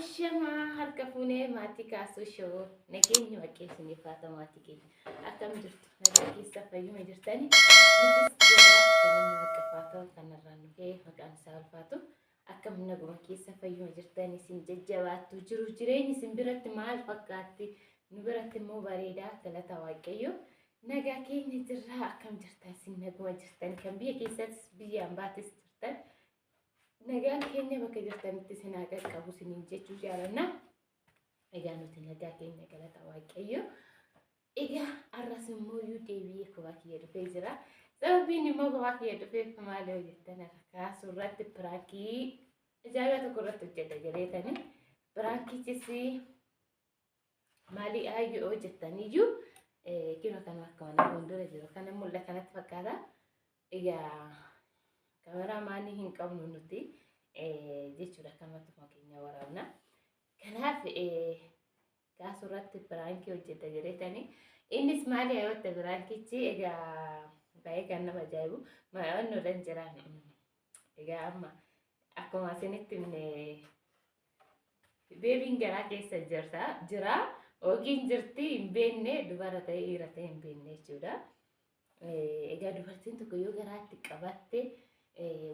Ashama harka fuunee maatii kaasuu shoo nageenya waaqessinii faata maatii keenya akkam jirtu nagaa keessa fayyuma jirtanii nutis jabaa kananii waaqeffaatoo kanarraan nu ga'e maqaan isaa ulfaatu akkam naguma keessa fayyuma jirtanii isin jajjabaattu jiru jireenyi isin biratti maal fakkaatti nu biratti immoo bareedaa galata waaqayyo nagaa keenya jirraa akkam jirtan isin naguma jirtan kan biyya keessattis biyya ambaatis jirtan nagaan keenya bakka jirtanitti isin haa qaqqabu isiniin jechuu jaalanna. Egaa nuti nagaa keenya galata waaqayyo. Egaa har'as immoo deebi'ee kophaa kiyya dhufee jira. Sababiin immoo kophaa kiyya dhufeef maal yoo jettan kaasuu irratti piraakii ajaa'iba tokko irratti hojjedha jedheetanii piraakichis maalii yoo jettaniyyuu kino kan akka mana fuuldura jiru kana mul'ata kanatti fakkaata. Egaa kamera maanii hin qabnu nuti jechuudha kanatti fakkeenya waraabna. Kanaaf kaasuu irratti piraankii hojjedha jedheetanii innis maali yoo ta'e piraankichi egaa baay'ee kan nama ajaa'ibu maayyoon nuudhaan jiraan. Egaa amma akkuma isinitti beebiin garaa keessa jira yookiin jirti hin beekne dubara ta'e dhiira ta'e hin beekne jechuudha. Egaa dubartiin tokko yoo garaatti qabatte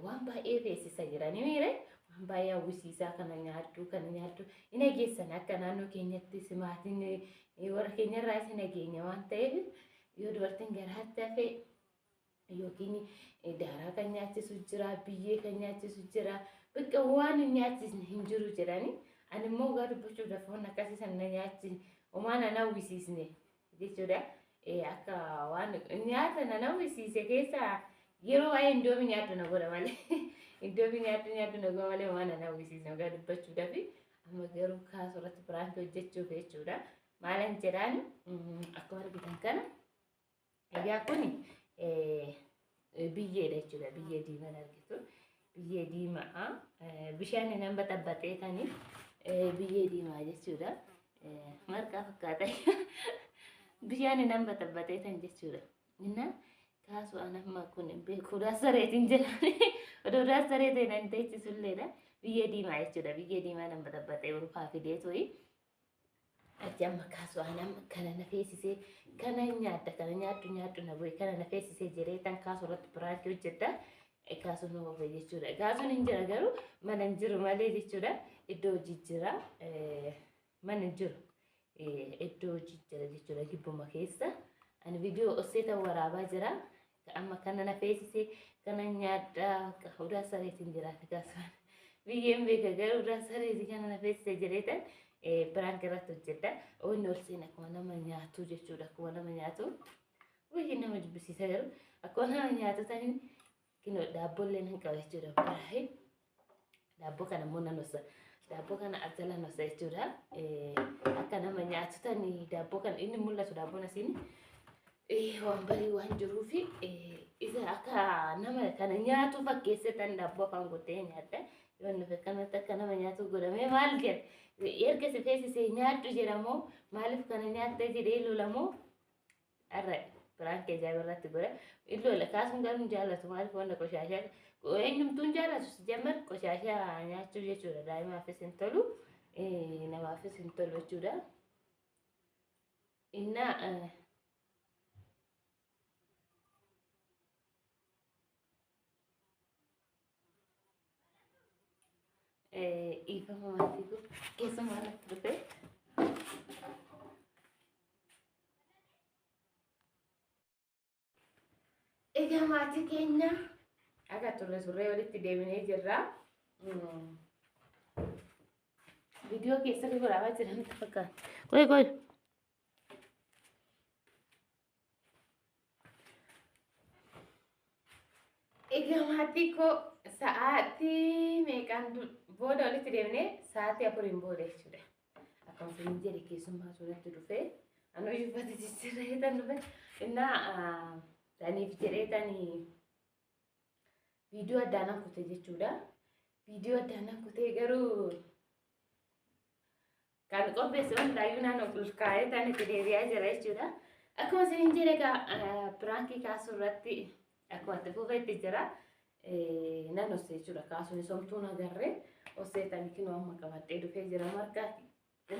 waan baay'ee feesisa jiranii miire waan baay'ee hawwisiisaa kana nyaaddu ina geessan akka naannoo keenyatti simaatiin warra keenyarraa isin nageenya waan ta'eef yoo dubartiin garaatti hafe yookiin daaraa kan nyaachisu jira biyyee kan nyaachisu jira bakka waan hin nyaachisne hin jiru jedhanii ani immoo gaa dubbachuudhaaf waan akkasii sana nyaachisne homaa nan hawwisiisne jechuudha. Akka waan nyaata nan hawwisiise keessaa yeroo waa'ee indoomii nyaaddu na godha malee indoomii nyaaddu na godha malee waan nan hawwisiisne gaa dubbachuudhaaf amma garuu kaasuu irratti piraankii hojjechuuf jechuudha. Maalan jedhaan akkuma argitan kana egaa kuni biyyeedha jechuudha. Biyyee diimaa argitu biyyee diimaa bishaan nan baxabaxeetanii biyyee diimaa jechuudha. Marqaa fakkaata bishaan nan baxabaxeetan jechuudha. Inna kaasuu anamma kun beekuudhaa sareetiin jedhanii oduudhaa sareetiin nan teechisuulleedha. Biyyee diimaa jechuudha. Biyyee diimaa nan baxabaxee urfaa fidee to'i. Ajjamma kaasuu anamma kana na feesisee kana nyaaddu na bu'e kana na feesisee jireetan kaasuu irratti piraankii hojjedha. Kaasuun nama fayyada jechuudha. Kaasuun hin jira garuu mana hin jiru malee jechuudha. Iddoo hojii jira mana hin jiru iddoo hojii jira jechuudha. Gibbuma keessa ani viidiyoo osseeta waraabaa jira. Amma kana na feesisee kana nyaadda udaa sareetiin jira kaasuun biyyeen beeka garuu udaa sareetii kana na feesisee jireetan piraankii irratti hojjedha. Oonni ol seen akkuma nama nyaatu jechuudha. Akkuma nama nyaatu wayii nama jibbisiisa garuu akkuma nama nyaatu taniin kino daabboollee nan qaba jechuudha. Biraayii daabboo kana immoo nan hosa daabboo kana ajjala nan hosa jechuudha. Akka nama nyaatu tanii daabboo kana inni mul'atu daabboon asiin waan barii waan jiruufi isa akka nama kana nyaatu fakkeessetan daabboo afaan godhee nyaadha. Yoo nufi kanatti akka nama nyaatu godhamee maal jedhe erga si feesisee nyaaddu jedhamoo maaliif kana nyaattee jedhee lolamoo arra piraankii ajaa'iba irratti godha. Illola kaasuun garuu jaallatu maaliif wanta qoshaashaa eenyumtuun jaallatu si jammar qoshaashaa nyaachuu jechuudha. Daa'imaafis hin tolu namaafis hin tolu jechuudha. Inna ifama maatii kun keessumaa natti dhufe. Egaa maatii keenya akka turre walitti deebinee jirra. Viidiyoo keessatti waraabaa jiranitti fakkaata. Qoy. Egaa maatii koo sa'aatii meeqaan booda walitti deebinee sa'aatii 4 booda jechuudha. Akkuma isin jedhe keessummaa suuratti dhufe anuu uffata jijjiirreetan dhufe innaa taniif jedheetanii viidiyoo addaanan kute jechuudha. Viidiyoo addaanan kutee garuu kan qopheesse hundaayyuu naannoo qulqaa'ee itti deebi'aa jira jechuudha. Akkuma isin jedhe egaa piraankii kaasuu irratti akkuma itti fufeetti jira. Naannoo jechuudha kaasuun somtuun agarree Oseetan kinoo amma qabattee dhufee jira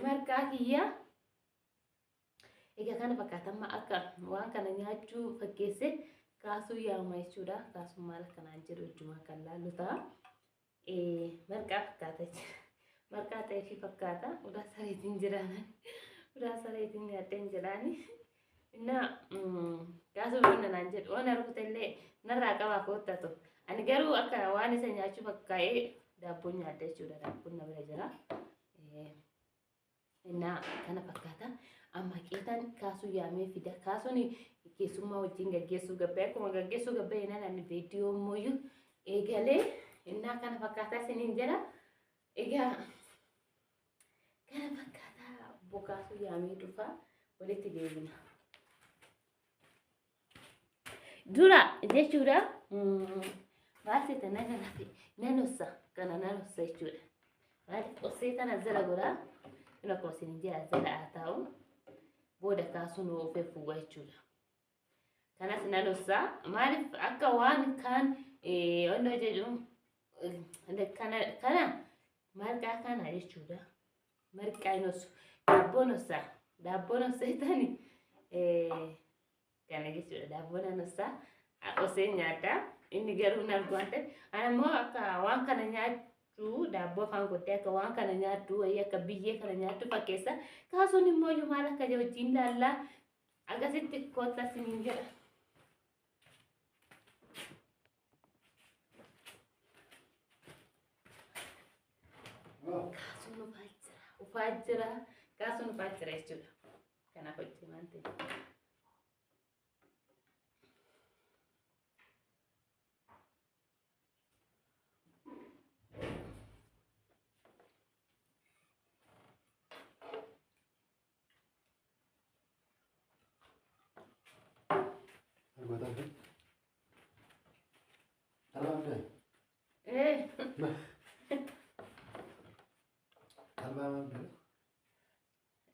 marqaa kiyya. Egaa kana fakkaatama akka waan kana nyaachuu fakkeesse kaasuu yaama jechuudha. Kaasuu maal kanaan jedhu ijuma kan laallu ta'a. Marqaa fakkaata jechuudha. Marqaa ta'ee fakkaata. Udaa sareetiin jiraani. Udaa sareetiin nyaadheen jiraani. Innaa kaasuu naan jedhu waan arguutellee narraa qabaa koottatu. Ani garuu akka waan isa nyaachuu fakkaa'ee daabboo nyaadha jechuudha. Daabboon na bira jira. Innaa kana fakkaata. Amma qeetan kaasuu yaamee fida. Kaasuun keessummaa wajjin gaggeessuu gabbee akkuma gaggeessuu gabbee inaan viidiyoo mooyyuu eegalee innaa kana fakkaataa isiniin jedha. Egaa kana fakkaataa bokaasuu yaamee dhufa walitti deebina. Dura jechuudha baasita naga nafi nanossa kana nanossa jechuudha. Maaliif osee tana zara godhaa ina akkuma isiniin jedha zara haa ta'u. Booda kaasuun ofee fuudha jechuudha. Kanas nanossa maaliif akka waan kan onnoo jedhu kana marqaa kana jechuudha. Marqaa inosu daabboon ossa jetani kana jechuudha. Daabboon anossa osee nyaadha. Inni garuu nargu waan ta'eef ani immoo akka waan kana nyaachuu daabboo afaan godhee akka waan kana nyaadhu wayii akka biyyee kana nyaadhu fakkeessa. Kaasuun immoo iyyuu maal akka wajjin laallaa akkasitti koottaa isiniin jedha. Kaasuun ufaa jira. Kaasuun ufaa jira jechuudha. Kanaaf hojii waan ta'eef.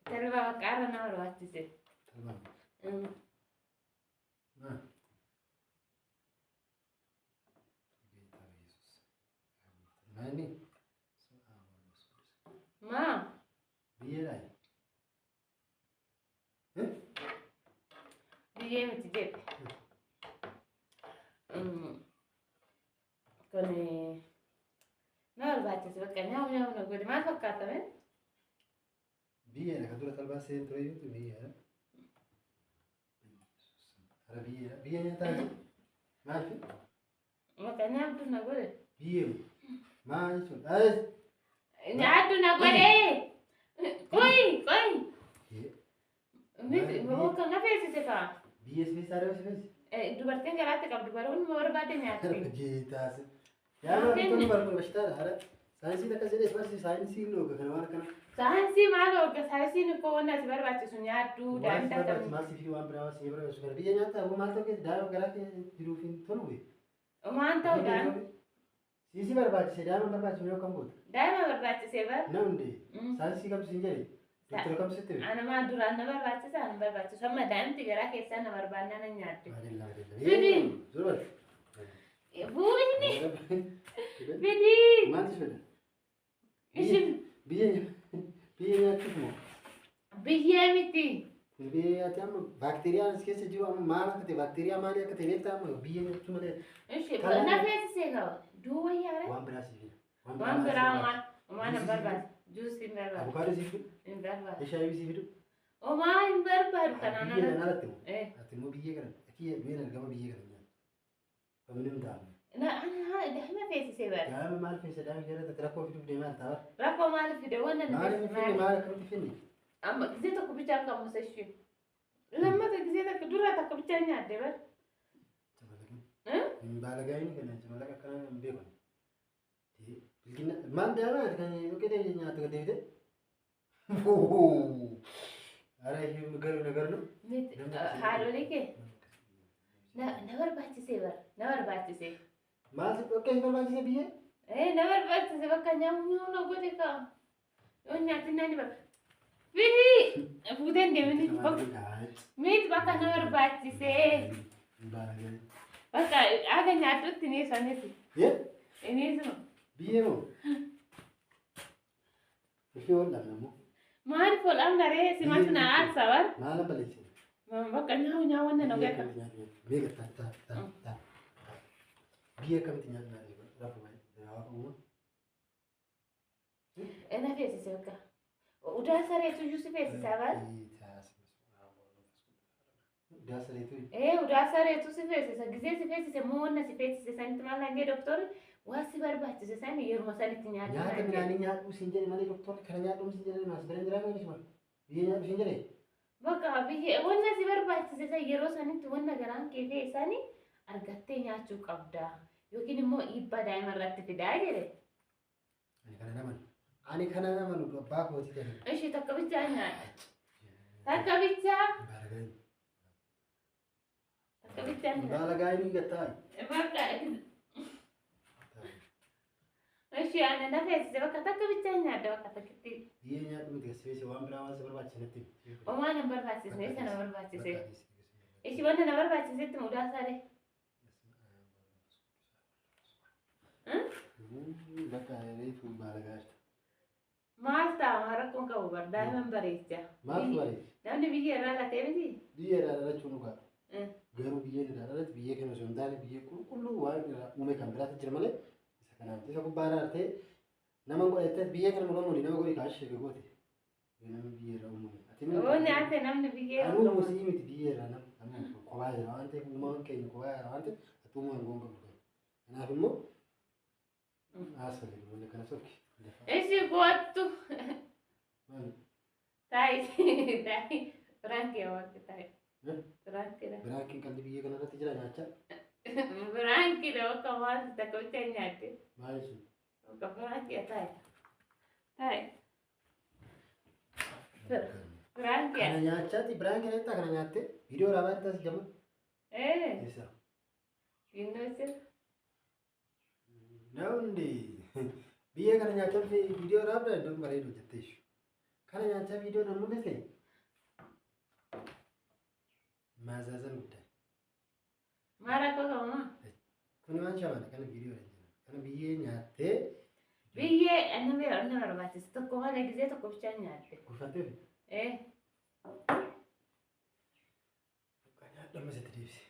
Terba karena nama luas sih. Ma. Biar lah. Biar macam tu. Kone. Nama baca sebab kan nyam nak gede mana kata kan? Biar nak tu talba sentro itu biar. Ada biar yang tadi. Mana? Makanya tu nak gede. Biar. Mana itu? Nyatu nak gede. Koi. Mau kena face sih kak? Biar sebesar apa sih? Dubartiin garaatti qabdu baruun barbaade nyaatti. Geetaas. Yaa wantoonni barbaachisaa dha. Saayinsii akka jedhee barsi saayinsii looga kana waan kana. Saayinsii maal looga saayinsiin koo wanti ati barbaachisu nyaaddu daandii akka. Maasii fi waan biraa si barbaachisu kana biyya nyaata amma maal ta'u keessa daa'ima garaa kee jiruuf hin tolu. Maan ta'u daan. Siisi barbaachise daa'ima barbaachisu yoo kan boota. Daa'ima barbaachise bar. Namni saayinsii qabdu sin jedhe. Doktor kam sitti. Ana maa duraan na barbaachisa ana barbaachisu amma daa'imti garaa keessaa na barbaannaa na nyaadde. Fidi. Zubat. Buuni. Fidi. Maanti fida. Isin. Biyya nyaachuf moo? Biyya miti. Biyya nyaatti amma baakteeriyaan as keessa jiru amma maal akka ta'e baakteeriyaa maalii akka ta'e beektaa amma biyya nyaachuu malee. Ishi na feesisee qaba. Duuba yaara. Waan biraa si fida. Waan biraa waan barbaadu. Juice in barbaadu. Avocado si fidu? In barbaadu. Shaayi si fidu? Omaa in barbaadu kanaan ala. Biyya kana alatti moo? Ati immoo biyya kana akiyya biyya argama biyya kana nyaata. Kamni hin taa'amu. Daa'ima feesisee bara. Daa'ima maal feesisa daa'ima jalatti rakkoo fiduuf deemaa ta'a. Rakkoo maal fide wanna na feesisa. Maal akkamitti finni? Amma gisee tokko bichaa akka ammusa ishee. Lammata gisee tokko dura takka bichaa nyaadde bara. Baalagaayini kana malaqa akkana hin beekan. Maal daa'ima kan okkee deemee nyaata gadi fide? Ara iyyuu garuu nagarnu. Haadholii kee. Na barbaachisee bara. Na barbaachisee. Maal okkee si barbaachisee biyya? Na barbaachisee bakka nyaamu na godhe kaa. Yoo nyaati nani bara. Fidi. Fuuteen deemini. Miit bakka na barbaachisee. Bakka aga nyaatutti ni saniti. Iniisuma. Biyya moo? Ofii ol dhabnamu. Maaliif ol amnaree simatu na aarsa war? Maala balleessin. Bakka nyaawwan na nogata. Beeka ta'a. Biyya kamti nyaatnaa lafa baay'ee. Ena feesise bakka. Udaa sareetu iyyuu si feesisaa baal? Udaa sareetu. Udaa sareetu si feesisa. Gisee si feesise moo wanna si feesise sanitti maal nangee doktorri waan si barbaachise sani yeruma sanitti nyaatu. Nyaata midhaanii nyaadhuu siin jedhe malee doktorri kana nyaadhuu siin jedhe maas bira jiraa kan ishuma. Biyya nyaadhuu siin jedhe. Bakka biyya wanna si barbaachise san yeroo sanitti wanna garaan kee feesanii argattee nyaachuu qabda. Yookiin immoo dhiibbaa daa'ima irratti fidaa jedhe. Ani kana naman abbaa kootii ta'e. Ishee takka bichaa nyaata. Takka bichaa. Takka bichaa nyaata. Baala gaa'inii gattaa. Bakka. Ishee ana na feesise bakka takka bichaa nyaata bakka takkitti. Biyya nyaadhu miti gasseesse waan biraa waan si barbaachisnetti. Waan hin barbaachisne isa na barbaachise. Ishee wanna na barbaachisetti mudaa saare. Bakka reefu baala gaashta. Maal ta'a rakkoon qabu bar daa'imman bareecha. Maal bareecha? Namni biyya irraa latee miti? Biyya irraa dhalachuun dhugaa. Garuu biyya irraa dhalate biyya kana osoo hin taane biyya qulqulluu waan irraa uume kan biraatti jira malee isa kanaan isa gubbaa irraa nama godhatee biyya kana mul'amuun nama godhi kaashee goote. Namni biyya irraa uumamu. Wanni ate namni biyya irraa uumamu. Anuu musii miti biyya irraa namni kophaa jira waan ta'eef uumamaan keenya kophaa jira waan ta'eef ati uumamaan goon qabu. Kanaaf immoo asfalii wanni kana sokke. Esi buattu. Tai, tai. Frankie waktu tai. Frankie dah. Frankie kan dia kan ada tiada nyaca. Frankie dah kawan kita kau nyate. Mana sih? Kau Frankie tai. Tai. Frankie. Kan nyaca ti Frankie ni tak kan nyate. Video rawan tas jam. Bisa. Ini sih. Naundi. Biyya kana nyaachaa fi viidiyoo raabda iddoo bareedu hojjetteessu. Kana nyaachaa viidiyoo nan mul'ise. Maazaasan guddaa. Maal akka qabamaa? Kuni waan shabaadha kana viidiyoo dha. Kana biyyee nyaattee. Biyyee nama barbaachisa tokko malee gisee tokko bichaa nyaatte. Gurfattee fi? Nyaadha masitti deebise.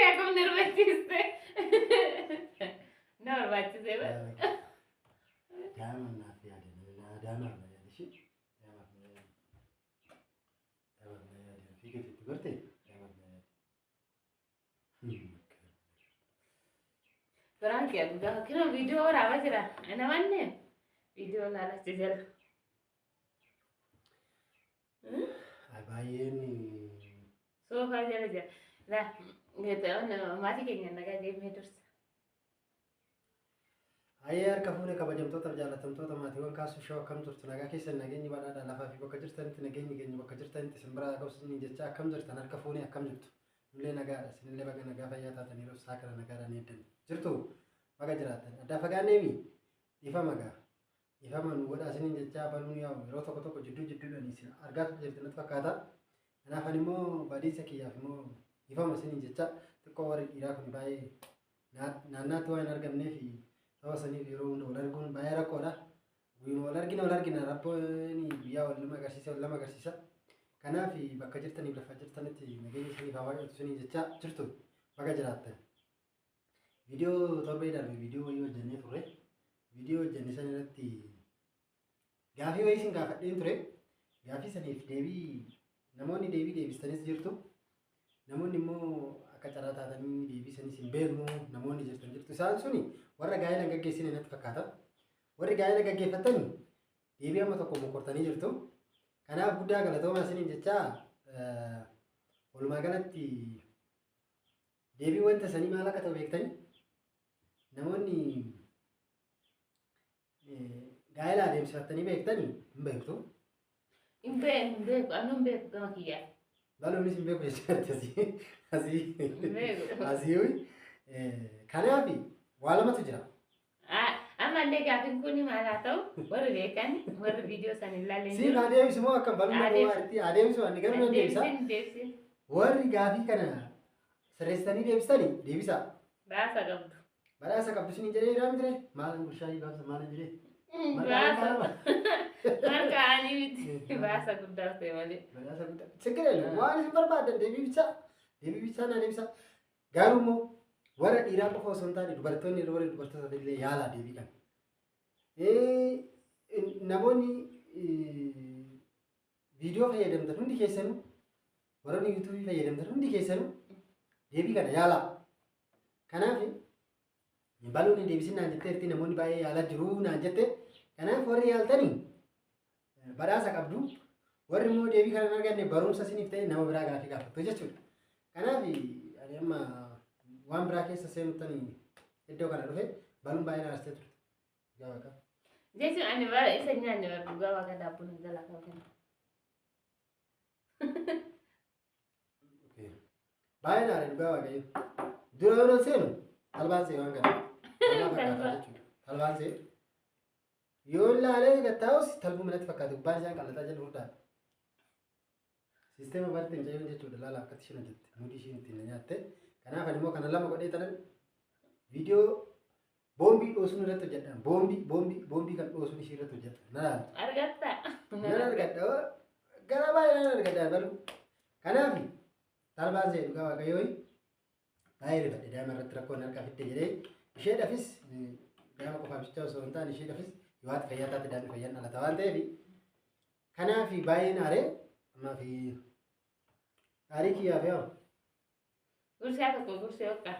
Aku nervosiste. Nervosiste ba? Daman na fi yadi na damar na yadi shi. Damar na yadi. Fi ke fi garte. Damar na yadi. Frankie aku dah kira video orang apa sih lah? Enak mana? Video nara sejel. Abaye ni. So kaya aja. Lah. Gitu, mati kayaknya naga dia meters. Ayar kafune kabajamtoota jaalatamtoota maatiiwwan kaasuu shoo akkam turtu nagaa keessan nageenyi badhaadha lafaa fi bakka jirtanitti nageenyi keenya bakka jirtanitti simbira gosni jecha akkam jirtan harka fuunee akkam jirtu illee nagaadha sinillee baga nagaa fayyaa taataniiru saakara nagaadhaan eeddan jirtu baga jiraatan addaa fagaanneemi ifa magaa ifa manu godhaa sinin jecha banuun yaa'u yeroo tokko tokko jidduudhaan isin argaa jirtanitti fakkaata kanaafan immoo baadhiisa kiyyaaf immoo ifa masinin jecha xiqqoo warri dhiiraa kun baay'ee naannaatti waan hin argamneef ta'uu saniif yeroo hunda wal arguun baay'ee rakkoodha. Wal argina rabbooni guyyaa wal lama agarsiisa. Kanaaf bakka jirtaniif lafa jirtanitti nageenya isiniif haa waaqeffatu siniin jecha jirtu bakka jiraattan. Viidiyoo torbee darbe viidiyoo wayii hojjennee turre. Viidiyoo hojjenne san irratti gaafii wayii isin gaafadheen ture. Gaafii saniif namoonni deebii deebistanis jirtu. Namoonni immoo akka carraa taatanii deebisanis hin beeknu namoonni jirtu. Isaan suni warra gaa'ela gaggeessine natti fakkaata. Warri gaa'ela gaggeeffatanii deebii amma tokko mokortanii jirtu. Kanaaf guddaa galatoomaa isiniin jecha walumaa galatti deebii wanta sanii maal akka ta'u beektanii namoonni gaa'ela adeemsifattanii beektanii hin beektu. Hin beeku, anu hin beeku gama kiyyaa. Baloonis hin beeku jechaatti asii kanaaf waa lamatu jira. Amallee gaafin kun maal haa ta'u warri beekan warri viidiyoo san hin laalleen jiru. Siin adeemsi akka baluu adeemsi waan garuu deemsa. Warri gaafii kana sirreessitanii deebistanii deebisaa. Baasa qabdu. Badhaasa qabdu isin jedhee jira miti maal gushaayii baasa maal jedhee. Marka ani miti baasa guddaa ta'e malee. Badhaasa guddaa. Sikkiree waan isin barbaadan deebisaa. Deebisaa na deebisaa. Garuu immoo warra dhiiraa qofa osoo hin taane dubartoonni warra dubartoota illee yaalaa deebii kan. Namoonni viidiyoo fayyadamtan hundi keessanuu warroonni yuutuubii fayyadamtan hundi keessanuu deebii kana yaalaa. Kanaaf baluun deebisin naan jetteerti namoonni baay'ee yaalaa jiru naan jette. Kanaaf warri yaaltanii badhaasa qabdu. Warri immoo deebii kana hin arganne barumsa isiniif ta'e nama biraa gaafii gaafattu jechuudha. Kanaaf ani amma waan biraa keessa seenuttanii iddoo kana dhufe baluun baay'ee na arsitee turte. Gaafa qaba. Jechuun ani bara isa nyaanne bara dhugaa waaqa daabboon hin jalaa qabatanii. Baay'ee naare dhugaa waaqayyo. Dura yoo seenu talbaan see waan kana. Talbaan see. Yoo ilaalee gattaa'us talbuu manatti fakkaatu gubbaan isaan qallataa jala furdaadha. Sisteema bartee hin jayyuu jechuudha laala akkatti isheen hojjette mudii isheen ittiin nyaatte. Kanaaf ani immoo kana lama godhee tanan viidiyoo boombii dhoosuun irratti hojjedha. Boombii kan dhoosuun ishee irratti hojjedha. Naan. Argatta. Nan argadha. Gara baay'ee nan argadha balu. Kanaaf talbaan see dhugaa waaqayyoo baay'ee rifadhe daa'ima irratti rakkoon harkaa fidde jedhee isheedhaafis daa'ima qofaaf jecha osoo hin taane isheedhaafis yoo haati fayyaa taate daa'imni fayyaan dhalata waan ta'eef kanaaf baay'ee naaree ammaa fi gaarii kiyyaaf yaa. Gursaa tokko gursee hokka.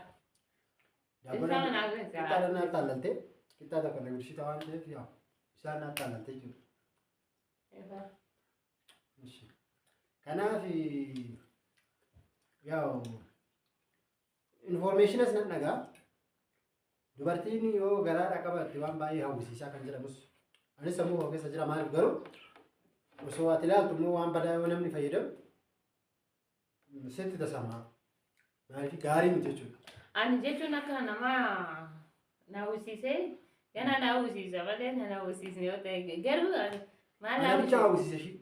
Qixxaa naa taallaltee qixxaa tokko illee gursita waan ta'eef yaa isaan naa taallaltee jiru. Kanaaf yaa informationas nan dhagaa. Dubartiin yoo garaadha qabatte waan baay'ee hawwisiisaa kan jedhamus anis sammuu koo keessa jira maaliif garuu osoo ati ilaaltu immoo waan badaa yoo namni fayyadamu sitti tasamaa maaliif gaarii miti jechuudha. Ani jechuun akka nama na hawwisiisee yana na hawwisiisa malee na hawwisiisne yoo ta'e garuu maal namicha hawwisiisa ishii.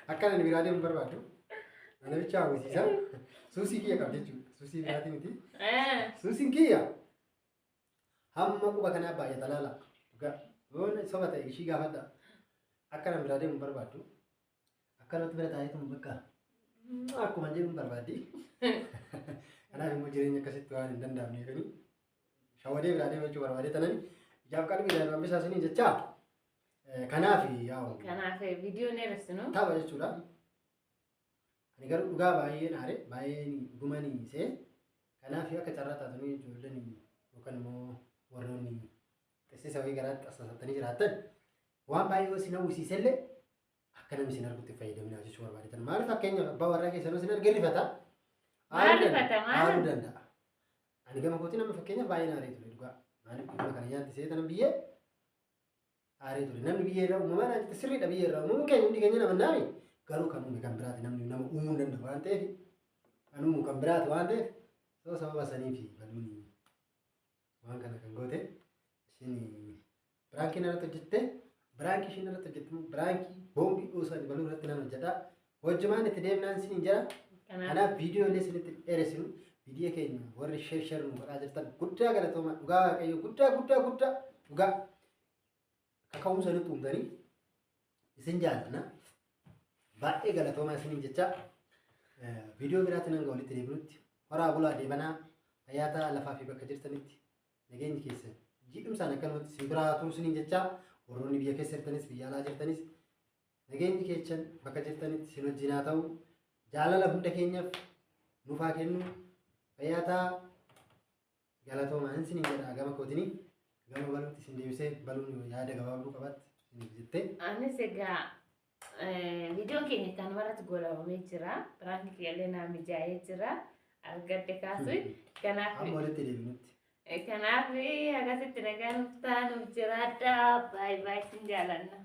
Akka nani biraa deemu barbaadu namicha hawwisiisa suusii kiyya qabdi jechuudha. Suusii biraati miti. Suusiin kiyya hamma quba kanaa baay'ata laala. Yoo soba ta'e ishii gaafadha. Akka nama biraa deemu barbaaddu. Akka namatti bira taa'eetu bakka akkuma jedhu barbaaddi. Kanaaf immoo jireenya akkasitti waan hin danda'amneef shawadee biraa deemu jechuu barbaadee tanani ijaaf qalbii daa'imman bisaasanii jechaa. Kanaaf yaa'u. Kanaaf viidiyoo neeresinu. Tapha jechuudha. Ani garuu dhugaa baay'ee naare baay'ee dhugumanii see kanaaf akka carraa taatanii ijoolleen yookaan immoo warroonni qeessisa wayii garaatti asxaasatanii jiraatan waan baay'ee yoo isin hawwisiisellee akka namni isin argutti fayyadaminaa jechuu barbaadetan maaliif fakkeenyaaf abbaa warraa keessanoo isin argee rifata aaruu danda'a. Ani gama kootii nama fakkeenyaaf baay'ee naaree ture dhugaa maaliif dhuguma kana nyaatti see tanan biyyee aaree ture namni biyyee irraa uumamaa naan jette sirriidha biyyee irraa uumamuun keenya hundi keenya nama naami. Garuu kan uume kan biraati namni nama uumuu hin danda'u waan ta'eef kan uumu kan biraati waan ta'eef soo sababa sanii fi baluun waan kana kan goote isin biraankii irratti hojjette biraankii ishiin irratti hojjette biraankii boombii dhoosanii baluu irratti nama hojjedha wajjumaan itti deemnaan isin jira. Kanaaf viidiyoo illee isinitti dheeressinu viidiyoo keenya warri sheer nu godhaa jirtan guddaa galatooma dhugaa waaqayyo guddaa dhugaa akka ka'umsa nutti uumtanii isin jaalladha. Baay'ee galatoomaa isiniin jecha viidiyoo biraatiin hanga walitti deebinutti horaa bulaa deebanaa fayyaa lafaa fi bakka jirtanitti nageenyi keessan jiidhumsaan akkanumatti isin biraa turuu isiniin jecha warroonni biyya keessa jirtanis biyya alaa jirtanis nageenyi keessan bakka jirtanitti isin wajjin haa ta'u jaalala hunda keenyaaf nuuf haa kennu fayyaa galatoomaa isiniin jedha gama kootinii gama baluutti isin deebisee baluun yaada gabaabduu qabaatti isiniif jettee. Anis egaa viidiyoon keenya kan irratti godhamee jira. Biraankii kiyyaallee naa mijaa'ee jira. Argadde kaasuu kanaaf. Amma walitti deebinutti. Kanaaf akkasitti nagaan nuuf taa'aa nuuf jiraadha. Baay'ee sin jaalanna.